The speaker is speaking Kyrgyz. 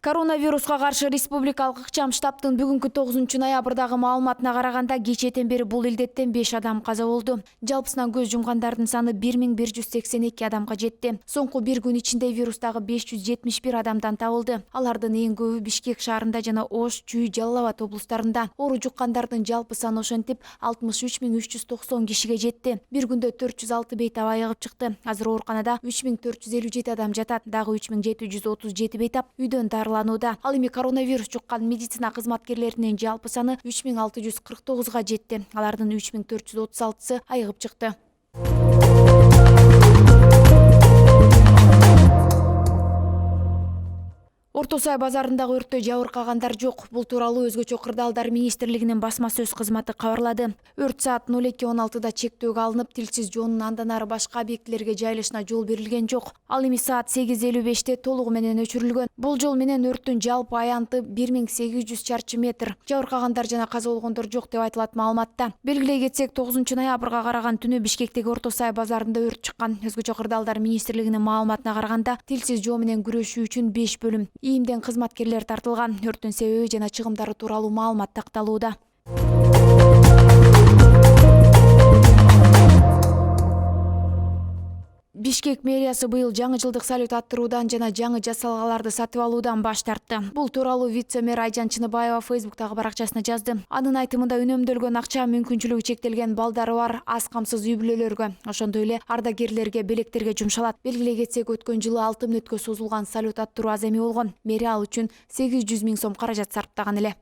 Коронавируска каршы республикалык ыкчам штабтын бүгүнкү 9-ноябрдагы маалыматына караганда кечээден бери бул илдеттен 5 адам каза болду. Жалпысынан көз жумгандардын саны 1182 адамга жетти. Соңку бир күн ичинде вирустагы 571 адамдан табылды. Алардын эң көбү Бишкек шаарында жана Ош, Чүй, Жалал Абад облустарында. Оору жуккандардын жалпы саны ошентип 63390 кишиге жетти. Бир күндө 406 бейтап айыгып чыкты. Азыр ооруканада 3457 адам жатат, дагы 3737 бейтап үйдөн дарыланууда. Ал эми коронавирус жуккан медицина кызматкерлеринин жалпы саны 3649га жетти. Алардын 3436сы айыгып чыкты. Орто Сай базарындагы өрттө жабыркагандар жок. Бул тууралуу Өзгөчө кырдаалдар министрлигинин басма сөз кызматы кабарлады. Өрт саат 02:16 чектөөгө алынып, тилсиз жоонун андан ары башка объектилерге жайылышына жол берилген жок. Ал эми саат 8:55 толугу менен өчүрүлгөн. Болжол менен өрттүн жалпы аянты 1800 чарчы метр. Жабыркагандар жана каза болгондор жок деп айтылат маалыматта. Белгилей кетсек, 9-ноябрга караган түнү Бишкектеги Орто Сай базарында өрт чыккан. Өзгөчө кырдаалдар министрлигинин маалыматына караганда, тилсиз жоо менен күрөшүү үчүн 5 бөлүм ийимден кызматкерлер тартылган. Өрттүн себеби жана чыгымдары тууралуу маалымат такталууда. Бишкек мэриясы быйыл жаңы жылдык салют аттыруудан жана жаңы жасалгаларды сатып алуудан баш тартты. Бул тууралуу вице-мэр Айжан Чыныбаева Фейсбуктагы баракчасына жазды. Анын айтымында үнөмдөлгөн акча мүмкүнчүлүгү чектелген балдары бар аз камсыз үй бүлөлөргө, ошондой эле ардагерлерге, белектерге жумшалат. Белгилей кетсек, өткөн жылы 6 мүнөткө созулган салют аттыруу аз эме болгон. Мэрия ал үчүн 800 000 сом каражат сарптаган эле.